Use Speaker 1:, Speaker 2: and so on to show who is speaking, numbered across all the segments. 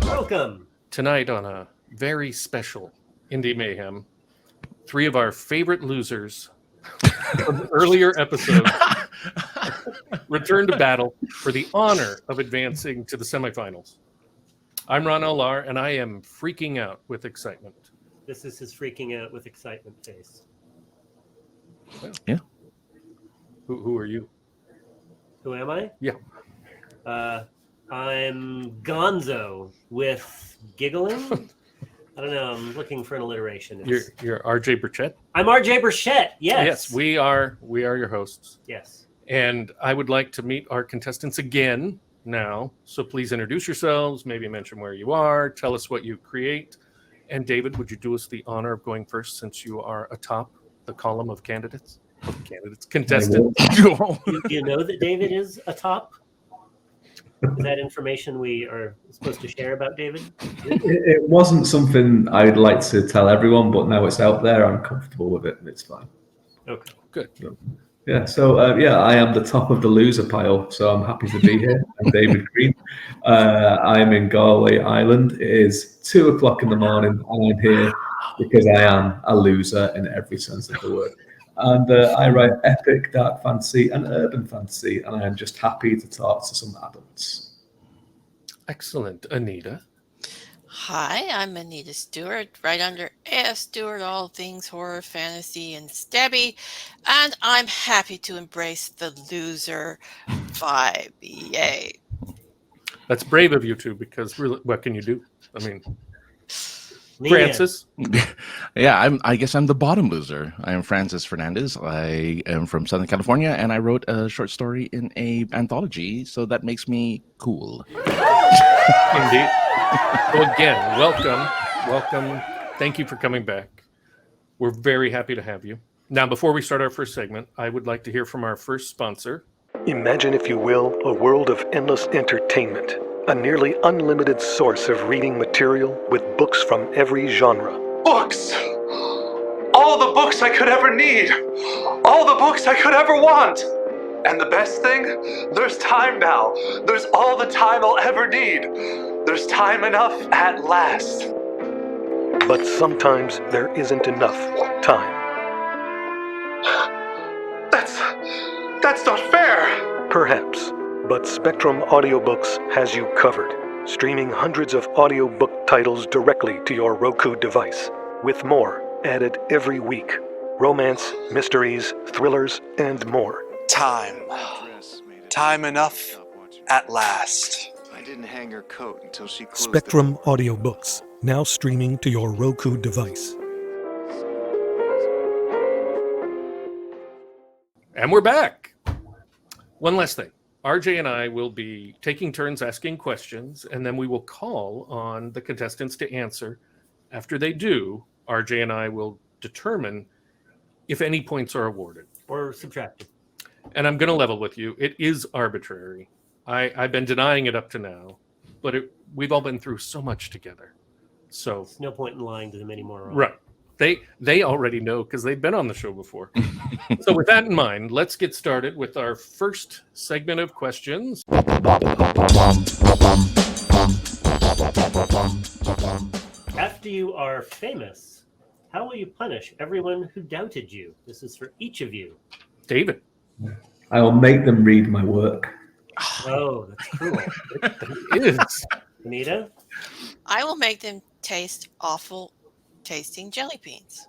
Speaker 1: Welcome. Tonight on a very special Indie Mayhem, three of our favorite losers from earlier episodes return to battle for the honor of advancing to the semifinals. I'm Lahr, and I am freaking out with excitement.
Speaker 2: This is his freaking out with excitement face.
Speaker 1: Well,
Speaker 3: yeah.
Speaker 1: Who are you?
Speaker 2: Who am I?
Speaker 1: Yeah.
Speaker 2: I'm Gonzo with giggling. I don't know. I'm looking for an alliteration.
Speaker 1: You're RJ Burchett?
Speaker 2: I'm RJ Burchett. Yes.
Speaker 1: Yes, we are your hosts.
Speaker 2: Yes.
Speaker 1: And I would like to meet our contestants again now. So please introduce yourselves, maybe mention where you are, tell us what you create. And David, would you do us the honor of going first since you are atop the column of contestants?
Speaker 2: You know that David is atop? Is that information we are supposed to share about David?
Speaker 4: It wasn't something I'd like to tell everyone, but now it's out there. I'm comfortable with it, and it's fine.
Speaker 2: Okay,
Speaker 1: good.
Speaker 4: Yeah, so I am the top of the loser pile, so I'm happy to be here. I'm David Green. I'm in Galway, Ireland. It is 2:00 in the morning, and I'm here because I am a loser in every sense of the word. And I write epic, dark fantasy and urban fantasy, and I am just happy to talk to some adults.
Speaker 1: Excellent. Anita?
Speaker 5: Hi, I'm Anita Stewart, right under A.F. Stewart, all things horror, fantasy, and stabby, and I'm happy to embrace the loser vibe. Yay.
Speaker 1: That's brave of you two, because really, what can you do? I mean, Francis?
Speaker 3: Yeah, I guess I'm the bottom loser. I am Francis Fernandez. I am from Southern California, and I wrote a short story in a anthology, so that makes me cool.
Speaker 1: Indeed. So again, welcome. Thank you for coming back. We're very happy to have you. Now, before we start our first segment, I would like to hear from our first sponsor.
Speaker 6: Imagine, if you will, a world of endless entertainment. A nearly unlimited source of reading material with books from every genre.
Speaker 7: Books! All the books I could ever need! All the books I could ever want! And the best thing? There's time now. There's all the time I'll ever need. There's time enough at last.
Speaker 6: But sometimes there isn't enough time.
Speaker 7: That's not fair!
Speaker 6: Perhaps. But Spectrum Audiobooks has you covered, streaming hundreds of audiobook titles directly to your Roku device, with more added every week. Romance, mysteries, thrillers, and more.
Speaker 7: Time enough at last.
Speaker 8: I didn't hang her coat until she closed
Speaker 9: Spectrum Audiobooks, now streaming to your Roku device.
Speaker 1: And we're back. One last thing. RJ and I will be taking turns asking questions, and then we will call on the contestants to answer. After they do, RJ and I will determine if any points are awarded.
Speaker 2: Or subtracted.
Speaker 1: And I'm going to level with you. It is arbitrary. I've been denying it up to now, but we've all been through so much together. So
Speaker 2: there's no point in lying to them anymore.
Speaker 1: Right. They already know because they've been on the show before. So with that in mind, let's get started with our first segment of questions.
Speaker 2: After you are famous, how will you punish everyone who doubted you? This is for each of you.
Speaker 1: David.
Speaker 4: I will make them read my work.
Speaker 2: Oh, that's cool.
Speaker 1: It is.
Speaker 2: Anita?
Speaker 5: I will make them taste awful tasting jelly beans,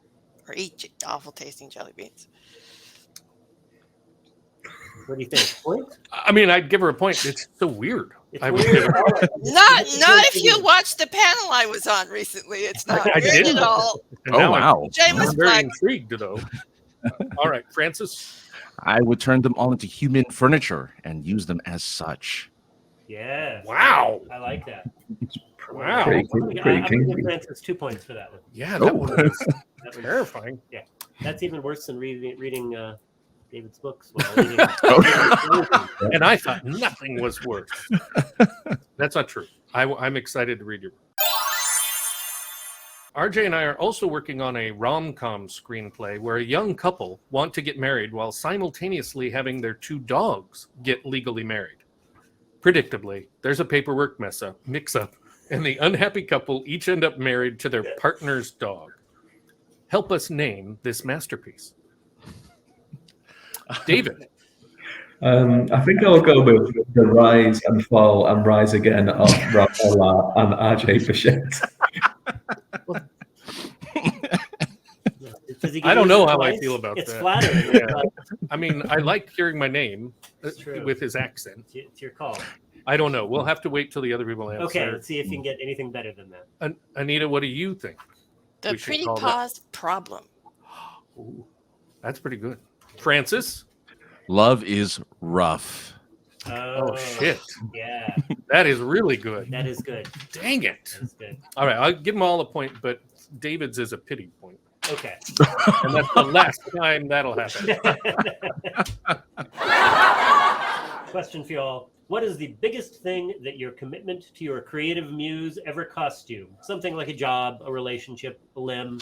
Speaker 5: or eat awful tasting jelly beans.
Speaker 2: What do you think? Point?
Speaker 1: I mean, I'd give her a point. It's so weird.
Speaker 2: It's
Speaker 1: would
Speaker 2: weird.
Speaker 1: give her
Speaker 5: Not if you watched the panel I was on recently. It's not
Speaker 1: I
Speaker 5: weird
Speaker 1: did.
Speaker 5: at all.
Speaker 1: And now
Speaker 3: wow.
Speaker 1: I'm very intrigued, though. All right, Francis.
Speaker 3: I would turn them all into human furniture and use them as such.
Speaker 2: Yeah.
Speaker 1: Wow.
Speaker 2: I like that.
Speaker 1: Wow.
Speaker 4: Pretty
Speaker 2: I'm going to
Speaker 4: kinky.
Speaker 2: give Francis 2 points for that one.
Speaker 1: Yeah, that was
Speaker 2: That was
Speaker 1: terrifying.
Speaker 2: Yeah. That's even worse than reading David's books. While reading
Speaker 1: And I thought nothing was worse. That's not true. I'm excited to read your book. RJ and I are also working on a rom-com screenplay where a young couple want to get married while simultaneously having their 2 dogs get legally married. Predictably, there's a paperwork mix-up, and the unhappy couple each end up married to their partner's dog. Help us name this masterpiece. David.
Speaker 4: I think I'll go with The Rise and Fall and Rise Again of Lahr and RJ Burchett.
Speaker 1: I don't know how I feel about
Speaker 2: it's
Speaker 1: that.
Speaker 2: Flattering.
Speaker 1: Yeah. I mean, I like hearing my name with his accent.
Speaker 2: It's your call.
Speaker 1: I don't know. We'll have to wait till the other people answer.
Speaker 2: Okay, let's see if you can get anything better than that.
Speaker 1: Anita, what do you think?
Speaker 5: The Pretty Paws Problem.
Speaker 1: Ooh, that's pretty good. Francis?
Speaker 3: Love is rough.
Speaker 1: Oh, shit.
Speaker 2: Yeah.
Speaker 1: That is really good.
Speaker 2: That is good.
Speaker 1: Dang it.
Speaker 2: That's good.
Speaker 1: All right, I'll give them all a point, but David's is a pity point.
Speaker 2: Okay.
Speaker 1: And that's the last time that'll happen.
Speaker 2: Question for y'all. What is the biggest thing that your commitment to your creative muse ever cost you? Something like a job, a relationship, a limb.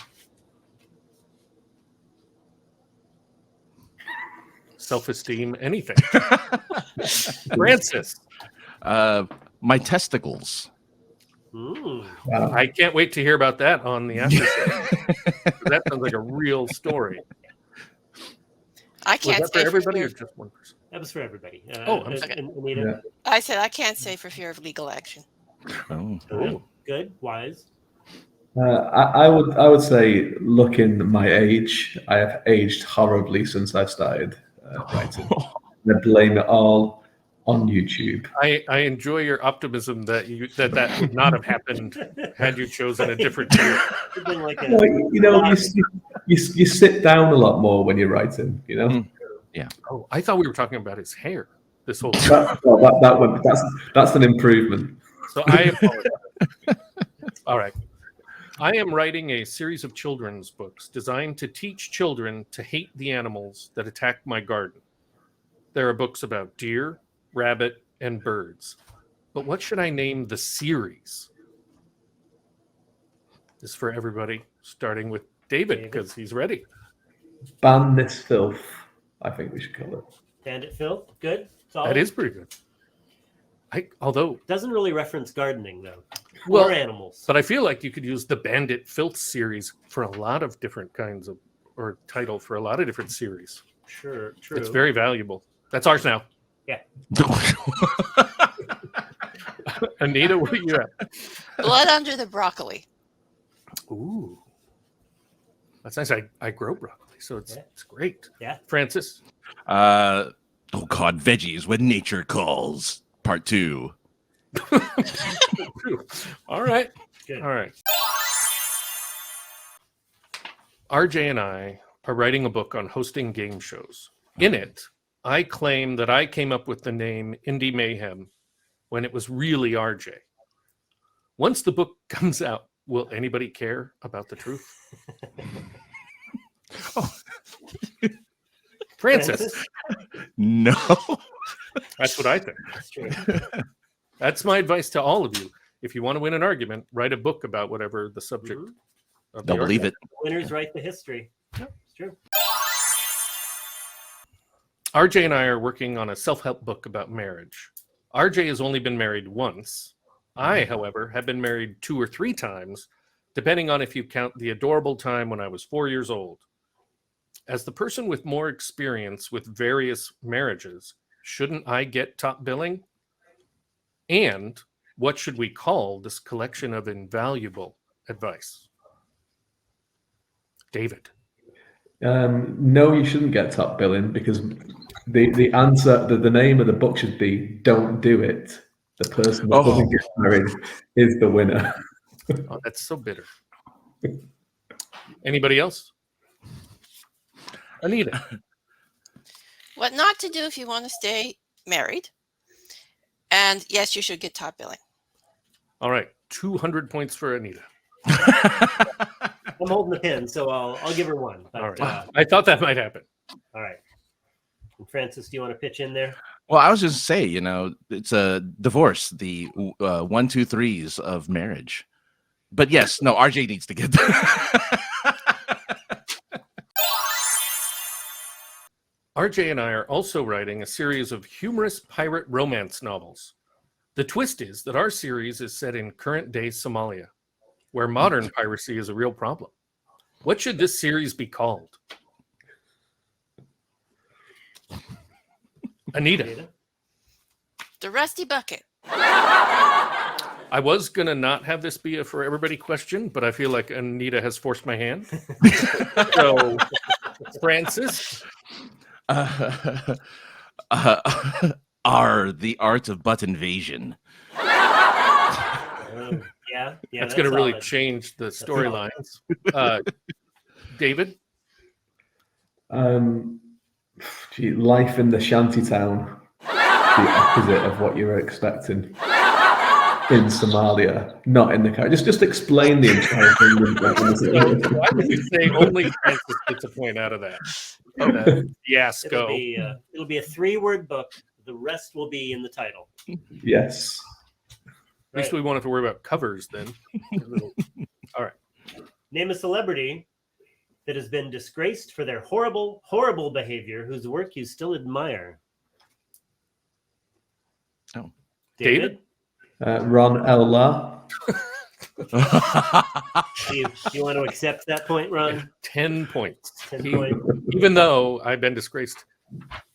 Speaker 1: Self-esteem, anything. Francis.
Speaker 3: My testicles.
Speaker 4: Wow.
Speaker 1: I can't wait to hear about that on the after show. That sounds like a real story.
Speaker 5: I can't
Speaker 1: Was that
Speaker 5: say
Speaker 1: for everybody
Speaker 5: fear
Speaker 1: or
Speaker 5: of-
Speaker 1: just one person?
Speaker 2: That was for everybody.
Speaker 1: I'm sorry.
Speaker 2: Anita?
Speaker 5: I said I can't say for fear of legal action.
Speaker 2: Oh, good, wise.
Speaker 4: I would say, looking my age, I have aged horribly since I started writing. I blame it all on YouTube.
Speaker 1: I enjoy your optimism that that would not have happened had you chosen a different year.
Speaker 2: Like
Speaker 4: Well, you know, you sit down a lot more when you're writing. You know.
Speaker 3: Yeah.
Speaker 1: Oh, I thought we were talking about his hair this whole
Speaker 4: That one, that's an improvement.
Speaker 1: So I apologize. All right. I am writing a series of children's books designed to teach children to hate the animals that attack my garden. There are books about deer, rabbit, and birds. But what should I name the series? This is for everybody, starting with David, because he's ready.
Speaker 4: Ban this filth, I think we should call it.
Speaker 2: Bandit filth, good. Solid.
Speaker 1: That is pretty good. Although
Speaker 2: doesn't really reference gardening though.
Speaker 1: Well,
Speaker 2: or animals.
Speaker 1: But I feel like you could use the Bandit Filth series for a lot of different kinds of, or title for a lot of different series.
Speaker 2: Sure, true.
Speaker 1: It's very valuable. That's ours now.
Speaker 2: Yeah.
Speaker 1: Anita, what are you at?
Speaker 5: Blood Under the Broccoli.
Speaker 1: Ooh. That's nice. I grow broccoli, so it's great.
Speaker 2: Yeah.
Speaker 1: Francis?
Speaker 3: Oh God, veggies when nature calls. Part 2.
Speaker 1: All right.
Speaker 2: Good.
Speaker 1: All right. RJ and I are writing a book on hosting game shows. In it, I claim that I came up with the name Indie Mayhem when it was really RJ. Once the book comes out, will anybody care about the truth? Oh. Francis?
Speaker 3: No.
Speaker 1: That's what I think.
Speaker 2: That's true.
Speaker 1: That's my advice to all of you. If you want to win an argument, write a book about whatever the subject of the
Speaker 3: Don't believe it.
Speaker 2: Winners write the history. Yep, it's true.
Speaker 1: RJ and I are working on a self-help book about marriage. RJ has only been married once. I, however, have been married 2 or 3 times, depending on if you count the adorable time when I was 4 years old. As the person with more experience with various marriages, shouldn't I get top billing? And what should we call this collection of invaluable advice? David.
Speaker 4: No, you shouldn't get top billing because the answer, the name of the book should be "Don't Do It." The person that doesn't get married is the winner.
Speaker 1: Oh, that's so bitter. Anybody else? Anita.
Speaker 5: What not to do if you want to stay married. And yes, you should get top billing.
Speaker 1: All right, 200 points for Anita.
Speaker 2: I'm holding the pin, so I'll give her 1. But,
Speaker 1: All right. I thought that might happen.
Speaker 2: All right. And Francis, do you want to pitch in there?
Speaker 3: Well, I was just say, it's a divorce, the 1, 2, 3s of marriage. But yes, no, RJ needs to get that.
Speaker 1: RJ and I are also writing a series of humorous pirate romance novels. The twist is that our series is set in current-day Somalia, where modern piracy is a real problem. What should this series be called? Anita.
Speaker 5: The Rusty Bucket.
Speaker 1: I was going to not have this be a for everybody question, but I feel like Anita has forced my hand. So, Francis.
Speaker 3: The Art of Butt Invasion.
Speaker 2: Yeah,
Speaker 1: that's going to really change the storylines. David?
Speaker 4: Life in the shantytown. The opposite of what you were expecting in Somalia, not in the car. Just explain the entire thing.
Speaker 1: Why would you say only Francis gets a point out of that? Fiasco.
Speaker 2: It'll be a 3-word book. The rest will be in the title.
Speaker 4: Yes.
Speaker 1: At least we won't have to worry about covers then. All right.
Speaker 2: Name a celebrity that has been disgraced for their horrible, horrible behavior, whose work you still admire.
Speaker 3: Oh.
Speaker 1: David?
Speaker 4: Ron L. Lahr.
Speaker 2: Do you want to accept that point, Ron?
Speaker 1: 10 points.
Speaker 2: 10 points.
Speaker 1: Even though I've been disgraced,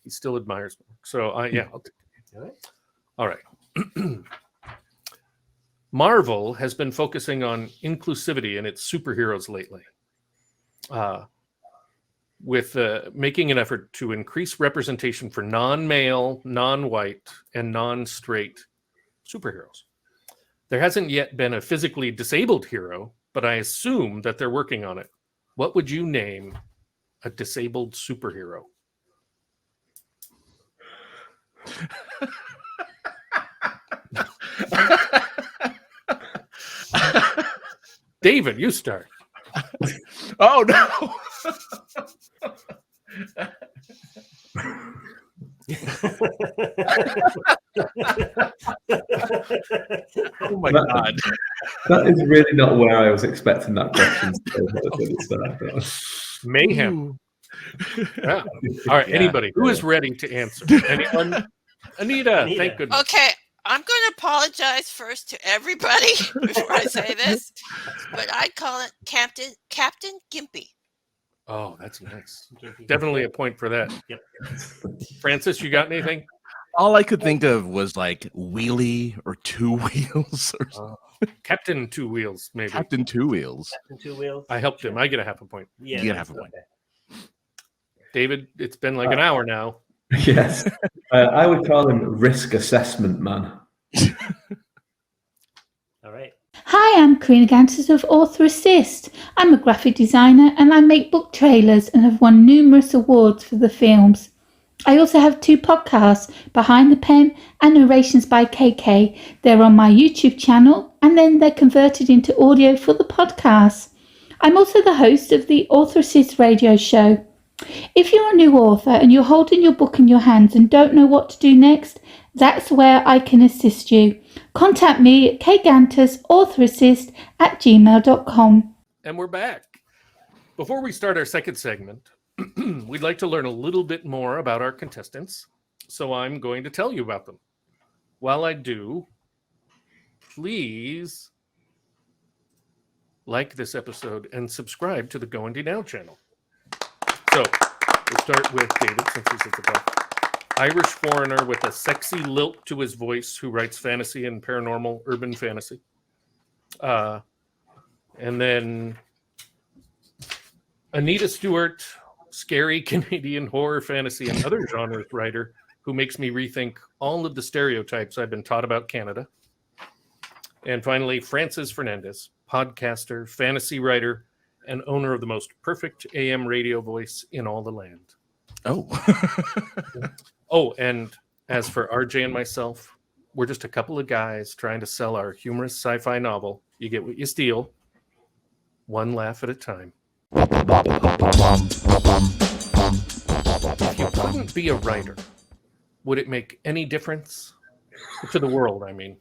Speaker 1: he still admires me. So, I'll take it. All right. Marvel has been focusing on inclusivity in its superheroes lately, with making an effort to increase representation for non-male, non-white, and non-straight superheroes. There hasn't yet been a physically disabled hero, but I assume that they're working on it. What would you name a disabled superhero? David, you start.
Speaker 3: Oh, no. Oh my God.
Speaker 4: That is really not where I was expecting that question to go.
Speaker 1: Mayhem. Yeah. All right, anybody who is ready to answer? Anyone? Anita, thank goodness.
Speaker 5: Okay, I'm going to apologize first to everybody before I say this, but I call it Captain Gimpy.
Speaker 1: Oh, that's nice. Definitely a point for that.
Speaker 2: Yep.
Speaker 1: Francis, you got anything?
Speaker 3: All I could think of was like Wheelie or Two Wheels or
Speaker 1: Captain Two Wheels, maybe.
Speaker 3: Captain Two Wheels.
Speaker 2: Captain Two Wheels.
Speaker 1: I helped him. I get a half a point.
Speaker 2: Yeah,
Speaker 3: You get half a point.
Speaker 1: David, it's been like an hour now.
Speaker 4: Yes. I would call him Risk Assessment Man.
Speaker 2: All right.
Speaker 10: Hi, I'm Karina Gantis of Author Assist. I'm a graphic designer and I make book trailers and have won numerous awards for the films. I also have 2 podcasts, Behind the Pen and Narrations by KK. They're on my YouTube channel and then they're converted into audio for the podcast. I'm also the host of the Author Assist radio show. If you're a new author and you're holding your book in your hands and don't know what to do next, that's where I can assist you. Contact me at kgantus.authораssist@gmail.com.
Speaker 1: And we're back. Before we start our second segment, we'd like to learn a little bit more about our contestants, so I'm going to tell you about them. While I do, please like this episode and subscribe to the Go Indie Now channel. So, we'll start with David, since he's at the top. Irish foreigner with a sexy lilt to his voice who writes fantasy and paranormal urban fantasy. And then Anita Stewart, scary Canadian horror fantasy and other genres writer who makes me rethink all of the stereotypes I've been taught about Canada. And finally, Francis Fernandez, podcaster, fantasy writer, and owner of the most perfect AM radio voice in all the land.
Speaker 3: Oh.
Speaker 1: Oh, and as for RJ and myself, we're just a couple of guys trying to sell our humorous sci-fi novel. You get what you steal, one laugh at a time. If you couldn't be a writer, would it make any difference to the world, I mean?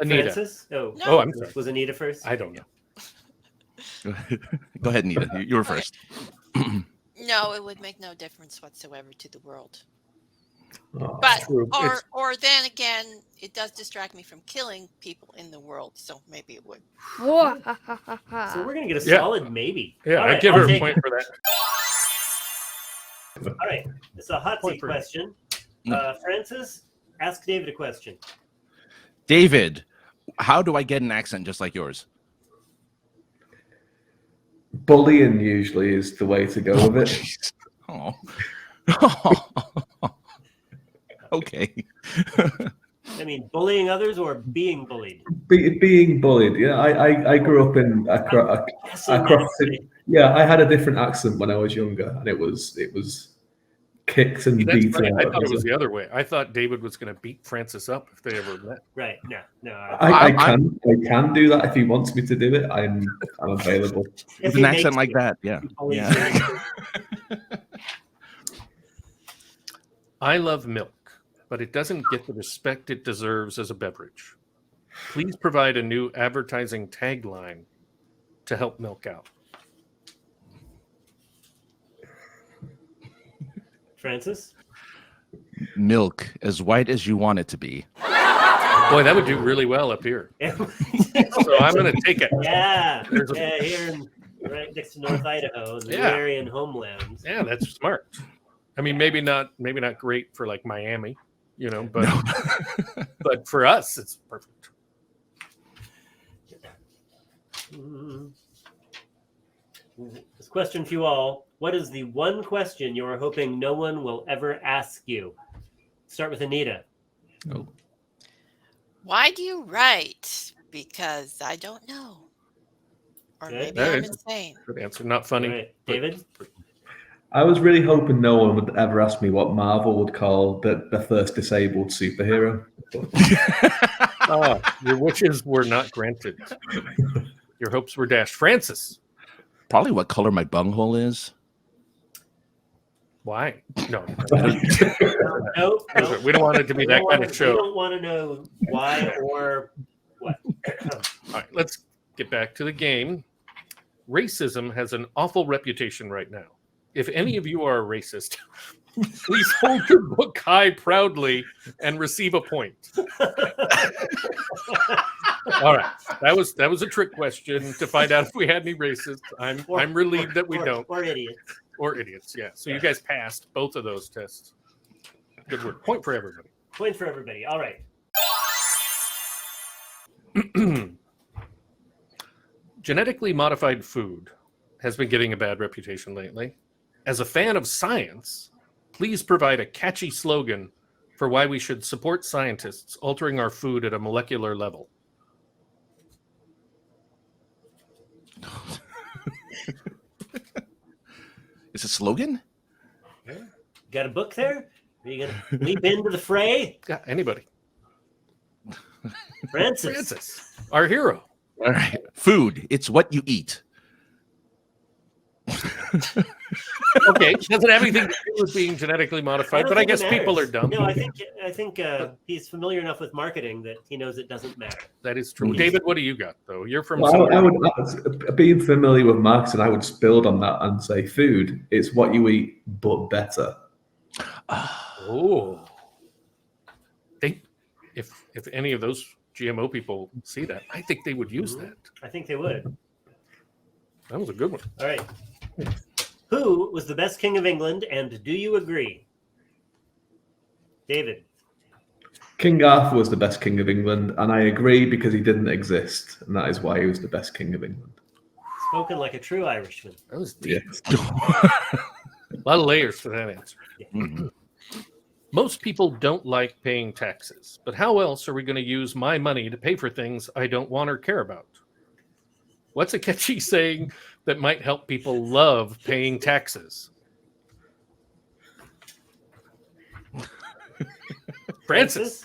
Speaker 1: Anita.
Speaker 2: Francis? Oh,
Speaker 5: No.
Speaker 1: I'm sorry.
Speaker 2: Was Anita first?
Speaker 1: I don't know.
Speaker 3: Go ahead, Nita. You were first.
Speaker 5: No, it would make no difference whatsoever to the world.
Speaker 4: Oh,
Speaker 5: But
Speaker 1: true.
Speaker 5: or then again, it does distract me from killing people in the world, so maybe it would.
Speaker 2: So we're gonna get a solid maybe.
Speaker 1: Yeah,
Speaker 2: All
Speaker 1: I
Speaker 2: right,
Speaker 1: give
Speaker 2: I'll
Speaker 1: her a
Speaker 2: take
Speaker 1: point
Speaker 2: it.
Speaker 1: for that.
Speaker 2: All right, it's a hot
Speaker 1: Point
Speaker 2: seat
Speaker 1: for-
Speaker 2: question. Francis, ask David a question.
Speaker 3: David, how do I get an accent just like yours?
Speaker 4: Bullying usually is the way to go with it.
Speaker 3: Oh. Okay.
Speaker 2: I mean, bullying others or being bullied?
Speaker 4: Being bullied, yeah. I grew up in across. Yeah, I had a different accent when I was younger, and it was kicked and
Speaker 1: That's
Speaker 4: beaten.
Speaker 1: funny. I
Speaker 4: out.
Speaker 1: thought it was the other way. I thought David was going to beat Francis up if they ever met.
Speaker 2: Right? No.
Speaker 4: I can do that if he wants me to do it. I'm available.
Speaker 3: With an accent like that, yeah.
Speaker 1: I love milk, but it doesn't get the respect it deserves as a beverage. Please provide a new advertising tagline to help milk out.
Speaker 2: Francis?
Speaker 3: Milk as white as you want it to be.
Speaker 1: Boy, that would do really well up here. So I'm going to take it.
Speaker 2: Yeah, here right next to North Idaho, the Aryan homelands.
Speaker 1: Yeah, that's smart. I mean, maybe not great for like Miami, but but for us, it's perfect.
Speaker 2: This question for you all. What is the one question you are hoping no one will ever ask you? Start with Anita.
Speaker 3: Oh.
Speaker 5: Why do you write? Because I don't know. Or maybe I'm insane.
Speaker 1: Good answer. Not funny.
Speaker 2: Right. David?
Speaker 4: I was really hoping no one would ever ask me what Marvel would call the first disabled superhero.
Speaker 1: Oh, your wishes were not granted. Your hopes were dashed. Francis.
Speaker 3: Probably what color my bunghole is.
Speaker 1: Why? No.
Speaker 2: No.
Speaker 1: We don't want it to be that kind of show.
Speaker 2: We don't want to know why or what.
Speaker 1: All right, let's get back to the game. Racism has an awful reputation right now. If any of you are a racist, please hold your book high proudly and receive a point. All right, that was a trick question to find out if we had any racists. I'm relieved that we don't.
Speaker 2: Or idiots.
Speaker 1: Or idiots, yeah. So you guys passed both of those tests. Good work. Point for everybody.
Speaker 2: Point for everybody. All right.
Speaker 1: Genetically modified food has been getting a bad reputation lately. As a fan of science, please provide a catchy slogan for why we should support scientists altering our food at a molecular level.
Speaker 3: It's a slogan?
Speaker 2: Yeah. Got a book there? Are you going to leap into the fray?
Speaker 1: Yeah, anybody.
Speaker 2: Francis.
Speaker 1: Our hero.
Speaker 3: All right. Food. It's what you eat.
Speaker 1: Okay, doesn't have anything to do with being genetically modified, but I guess people are dumb.
Speaker 2: No, I think he's familiar enough with marketing that he knows it doesn't matter.
Speaker 1: That is true. David, what do you got, though? You're from...
Speaker 4: Well, I would, being familiar with marketing, I would just build on that and say food, it's what you eat, but better.
Speaker 1: Oh. If any of those GMO people see that, I think they would use that.
Speaker 2: I think they would.
Speaker 1: That was a good one.
Speaker 2: All right. Who was the best king of England, and do you agree? David.
Speaker 4: King Arthur was the best king of England, and I agree because he didn't exist, and that is why he was the best king of England.
Speaker 2: Spoken like a true Irishman.
Speaker 1: That was deep.
Speaker 4: Yes.
Speaker 1: A lot of layers to that answer.
Speaker 2: Yeah.
Speaker 3: Mm-hmm.
Speaker 1: Most people don't like paying taxes, but how else are we going to use my money to pay for things I don't want or care about? What's a catchy saying that might help people love paying taxes? Francis.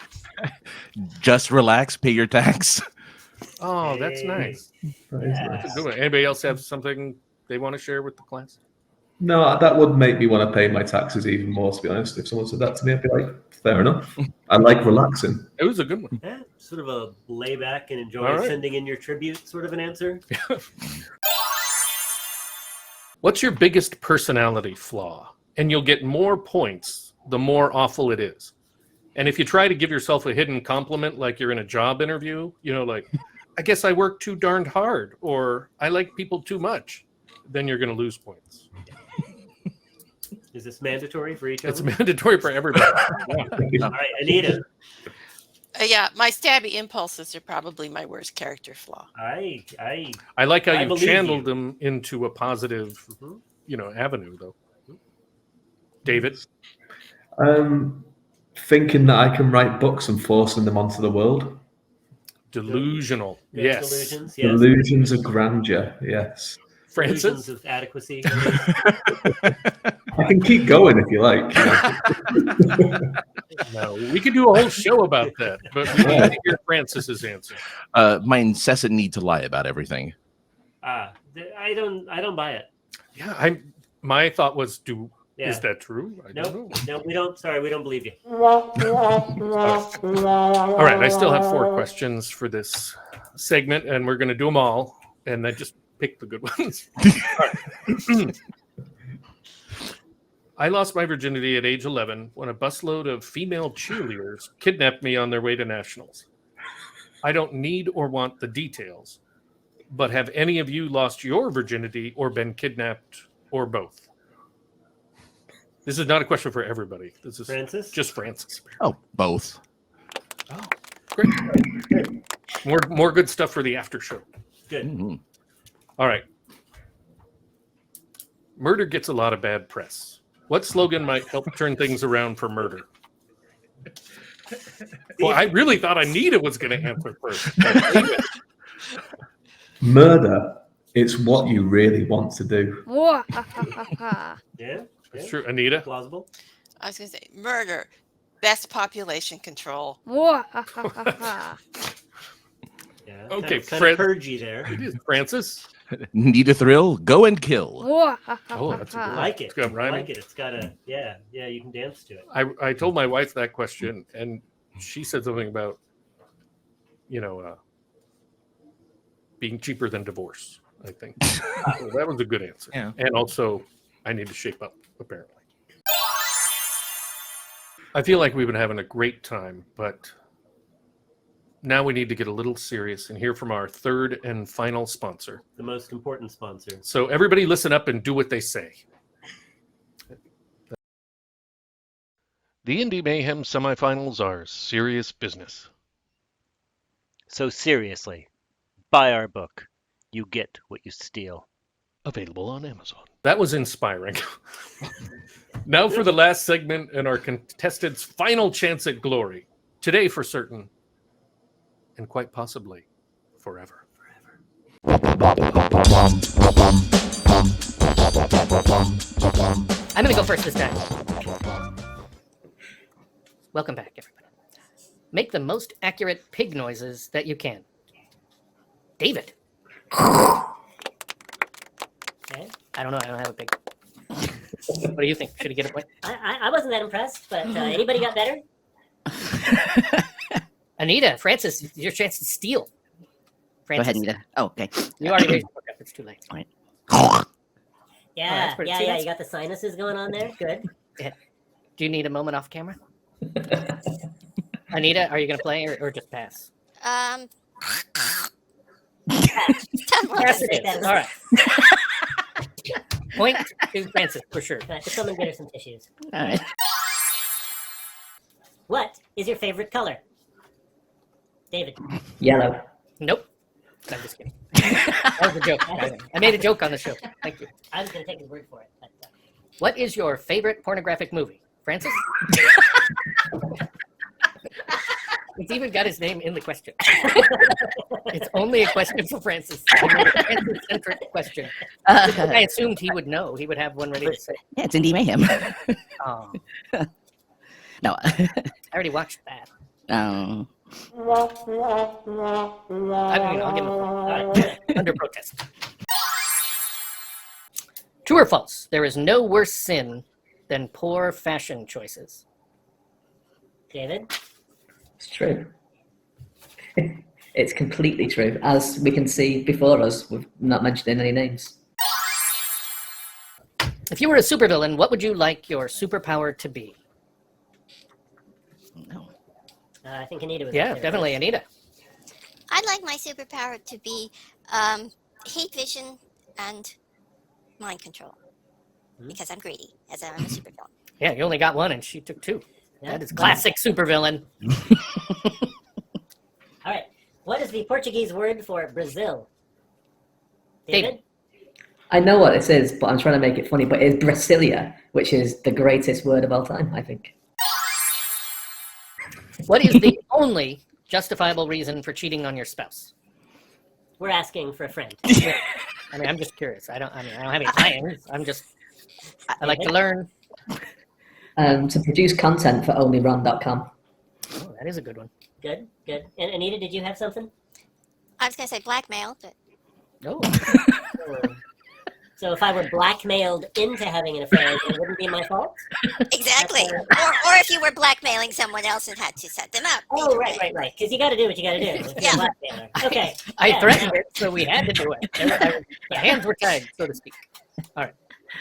Speaker 3: Just relax, pay your tax.
Speaker 1: Oh, that's nice.
Speaker 4: That is nice.
Speaker 1: That's a good one. Anybody else have something they want to share with the class?
Speaker 4: No, that would make me want to pay my taxes even more, to be honest. If someone said that to me, I'd be like, fair enough. I like relaxing.
Speaker 1: It was a good one.
Speaker 2: Yeah, sort of a lay back and enjoy
Speaker 1: All right.
Speaker 2: sending in your tribute sort of an answer.
Speaker 1: What's your biggest personality flaw? And you'll get more points the more awful it is. And if you try to give yourself a hidden compliment like you're in a job interview, like, I guess I work too darned hard, or I like people too much, then you're going to lose points.
Speaker 2: Is this mandatory for each
Speaker 1: It's
Speaker 2: other?
Speaker 1: mandatory for everybody.
Speaker 2: All right, Anita.
Speaker 5: Yeah, my stabby impulses are probably my worst character flaw.
Speaker 2: I
Speaker 1: like how
Speaker 2: I
Speaker 1: you
Speaker 2: believe
Speaker 1: channeled
Speaker 2: you.
Speaker 1: them into a positive, avenue, though. David?
Speaker 4: Thinking that I can write books and forcing them onto the world.
Speaker 1: Delusional.
Speaker 2: Yes,
Speaker 1: Yes.
Speaker 2: delusions. Yes.
Speaker 4: Delusions of grandeur. Yes.
Speaker 1: Francis?
Speaker 2: Delusions of adequacy.
Speaker 4: I can keep going if you like.
Speaker 1: No, we could do a whole show about that, but we need to hear Francis's answer.
Speaker 3: My incessant need to lie about everything.
Speaker 2: I don't buy it.
Speaker 1: Yeah, my thought was,
Speaker 2: Yeah.
Speaker 1: is that true? I don't know.
Speaker 2: No, we don't. Sorry, we don't believe you.
Speaker 1: All right, I still have 4 questions for this segment, and we're going to do them all, and then just pick the good ones. All right. I lost my virginity at age 11 when a busload of female cheerleaders kidnapped me on their way to nationals. I don't need or want the details, but have any of you lost your virginity or been kidnapped or both? This is not a question for everybody. This is
Speaker 2: Francis?
Speaker 1: just Francis.
Speaker 3: Oh, both.
Speaker 1: Oh, great. More good stuff for the after show.
Speaker 2: Good.
Speaker 3: Mm-hmm.
Speaker 1: All right. Murder gets a lot of bad press. What slogan might help turn things around for murder? Well, I really thought Anita was going to answer first.
Speaker 4: Murder, it's what you really want to do.
Speaker 2: Yeah.
Speaker 1: That's true. Anita?
Speaker 2: Plausible.
Speaker 5: I was going to say murder, best population control.
Speaker 2: Yeah.
Speaker 1: Okay,
Speaker 2: kind
Speaker 1: Fred.
Speaker 2: of purgy there.
Speaker 1: It is. Francis?
Speaker 3: Need a thrill? Go and kill.
Speaker 1: Oh, that's a good
Speaker 2: I
Speaker 1: one.
Speaker 2: like it.
Speaker 1: It's got
Speaker 2: I
Speaker 1: rhyming.
Speaker 2: like it. It's got a you can dance to it.
Speaker 1: I told my wife that question, and she said something about, being cheaper than divorce, I think. So that was a good answer.
Speaker 3: Yeah.
Speaker 1: And also, I need to shape up, apparently. I feel like we've been having a great time, but now we need to get a little serious and hear from our third and final sponsor.
Speaker 2: The most important sponsor.
Speaker 1: So everybody listen up and do what they say. The Indie Mayhem semifinals are serious business.
Speaker 11: So seriously, buy our book. You get what you steal.
Speaker 1: Available on Amazon. That was inspiring. Now for the last segment and our contestants' final chance at glory. Today for certain, and quite possibly forever.
Speaker 12: I'm going to go first this time. Welcome back, everybody. Make the most accurate pig noises that you can. David. Okay. I don't know. I don't have a pig. What do you think? Should he get a point?
Speaker 13: I wasn't that impressed, but anybody got better?
Speaker 12: Anita, Francis, your chance to steal. Francis.
Speaker 14: Go ahead, Anita. Oh, okay.
Speaker 12: You already raised your hand. It's too late.
Speaker 14: All right.
Speaker 13: Yeah,
Speaker 12: pretty- see,
Speaker 13: yeah.
Speaker 12: that's-
Speaker 13: You got the sinuses going on there. Good.
Speaker 12: Yeah. Do you need a moment off camera? Anita, are you going to play or just pass? Pass it is. All right. Point to Francis for sure.
Speaker 13: Just someone get her some tissues.
Speaker 14: All right.
Speaker 13: What is your favorite color? David.
Speaker 14: Yellow.
Speaker 12: Nope. I'm just kidding. That was a joke. I made a joke on the show. Thank you.
Speaker 13: I was going to take his word for it. But,
Speaker 12: What is your favorite pornographic movie? Francis? It's even got his name in the question. It's only a question for Francis. I made a Francis-centric question. I assumed he would know. He would have one ready to say.
Speaker 14: Yeah, it's Indie Mayhem.
Speaker 12: Oh.
Speaker 14: No.
Speaker 12: I already watched that.
Speaker 14: Oh.
Speaker 12: I'll give him a point. All right. Under protest. True or false? There is no worse sin than poor fashion choices.
Speaker 2: David?
Speaker 15: It's true. It's completely true. As we can see before us, we've not mentioned any names.
Speaker 12: If you were a supervillain, what would you like your superpower to be?
Speaker 14: No.
Speaker 2: I think Anita was.
Speaker 12: Yeah, definitely, Anita.
Speaker 16: I'd like my superpower to be heat vision and mind control. Because I'm greedy, as I'm a supervillain.
Speaker 12: Yeah, you only got one, and she took two.
Speaker 2: Yeah.
Speaker 12: That is classic supervillain.
Speaker 2: All right. What is the Portuguese word for Brazil?
Speaker 12: David?
Speaker 15: I know what this is, but I'm trying to make it funny. But it's Brasilia, which is the greatest word of all time, I think.
Speaker 12: What is the only justifiable reason for cheating on your spouse?
Speaker 2: We're asking for a friend.
Speaker 12: I mean, I'm just curious. I don't have any plans. I like to learn.
Speaker 15: To produce content for onlyron.com.
Speaker 12: Oh, that is a good one.
Speaker 2: Good, good. And Anita, did you have something?
Speaker 16: I was going to say blackmail, but...
Speaker 12: Oh.
Speaker 2: So if I were blackmailed into having an affair, it wouldn't be my fault?
Speaker 16: Exactly. Or if you were blackmailing someone else and had to set them up.
Speaker 2: Oh, right. Because you got to do what you got to do.
Speaker 16: Yeah.
Speaker 2: Okay.
Speaker 12: I threatened it, so we had to do it. The hands were tied, so to speak. All right.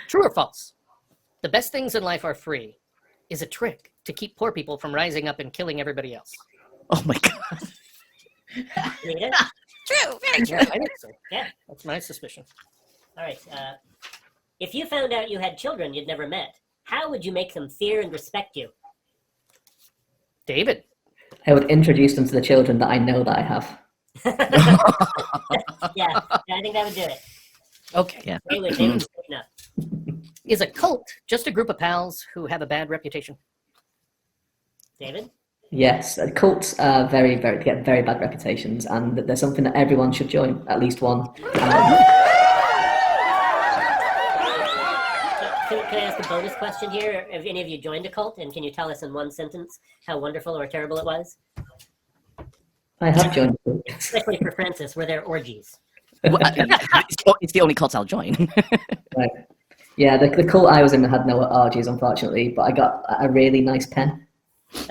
Speaker 12: True or false? The best things in life are free is a trick to keep poor people from rising up and killing everybody else.
Speaker 14: Oh my God.
Speaker 2: Anita?
Speaker 16: True, very true.
Speaker 12: Yeah, I think so.
Speaker 2: Yeah.
Speaker 12: That's my suspicion.
Speaker 2: All right. If you found out you had children you'd never met, how would you make them fear and respect you?
Speaker 12: David?
Speaker 15: I would introduce them to the children that I know that I have.
Speaker 2: Yeah, I think that would do it.
Speaker 12: Okay.
Speaker 14: Yeah.
Speaker 2: David, no.
Speaker 12: Is a cult just a group of pals who have a bad reputation?
Speaker 2: David?
Speaker 15: Yes, cults are get very bad reputations, and there's something that everyone should join, at least one.
Speaker 2: Can I ask a bonus question here? Have any of you joined a cult, and can you tell us in one sentence how wonderful or terrible it was?
Speaker 15: I have joined.
Speaker 2: Especially for Francis, were there orgies?
Speaker 14: It's the only cult I'll join.
Speaker 15: Right. Yeah, the cult I was in had no orgies, unfortunately, but I got a really nice pen.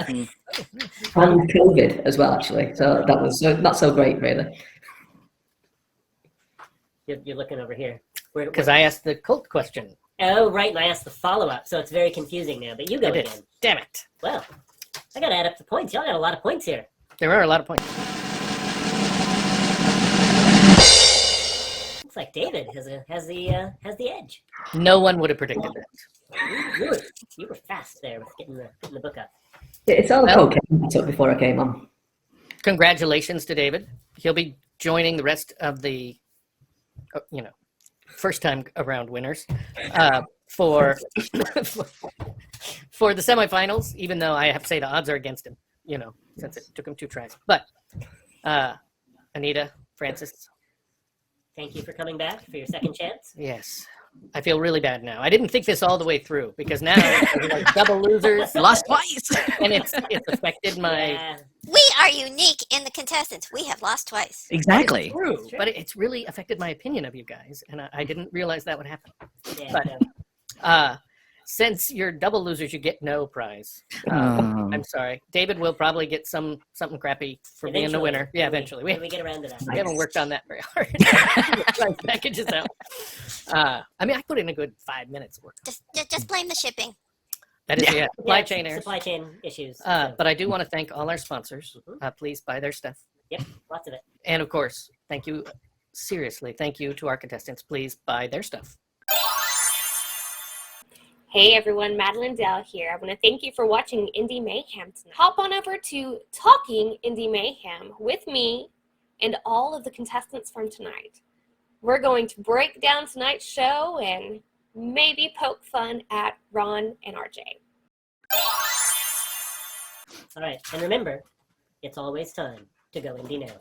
Speaker 15: And COVID as well, actually. So that was not so great, really.
Speaker 2: You're looking over here.
Speaker 12: Because I asked the cult question.
Speaker 2: Oh, right, and I asked the follow-up, so it's very confusing now. But you go again.
Speaker 12: Damn it.
Speaker 2: Well, I got to add up the points. Y'all got a lot of points here.
Speaker 12: There are a lot of points.
Speaker 2: Looks like David has the edge.
Speaker 12: No one would have predicted that.
Speaker 2: You were fast there with getting the book up.
Speaker 15: It's all okay. I took before I came on.
Speaker 12: Congratulations to David. He'll be joining the rest of the, first time around winners for the semifinals. Even though I have to say the odds are against him, since it took him 2 tries. But Anita, Francis,
Speaker 2: thank you for coming back for your second chance.
Speaker 12: Yes. I feel really bad now. I didn't think this all the way through because now we're like double losers.
Speaker 14: Lost twice.
Speaker 12: And it's affected my...
Speaker 2: Yeah.
Speaker 16: We are unique in the contestants. We have lost twice.
Speaker 14: Exactly.
Speaker 12: True, but it's really affected my opinion of you guys, and I didn't realize that would happen.
Speaker 2: Yeah,
Speaker 12: But since you're double losers, you get no prize. I'm sorry. David will probably get something crappy for being the winner. Yeah, eventually.
Speaker 2: We get around to that.
Speaker 12: We haven't worked on that very hard. Packages out. I mean, I put in a good 5 minutes work.
Speaker 16: Just blame the shipping.
Speaker 12: That is supply chain errors.
Speaker 2: Supply chain issues.
Speaker 12: But I do want to thank all our sponsors. Please buy their stuff.
Speaker 2: Yep, lots of it.
Speaker 12: And of course, thank you. Seriously, thank you to our contestants. Please buy their stuff.
Speaker 17: Hey everyone, Madilynn Dale here. I want to thank you for watching Indie Mayhem tonight. Hop on over to Talking Indie Mayhem with me and all of the contestants from tonight. We're going to break down tonight's show and maybe poke fun at Ron and RJ.
Speaker 2: All right, and remember, it's always time to go indie now.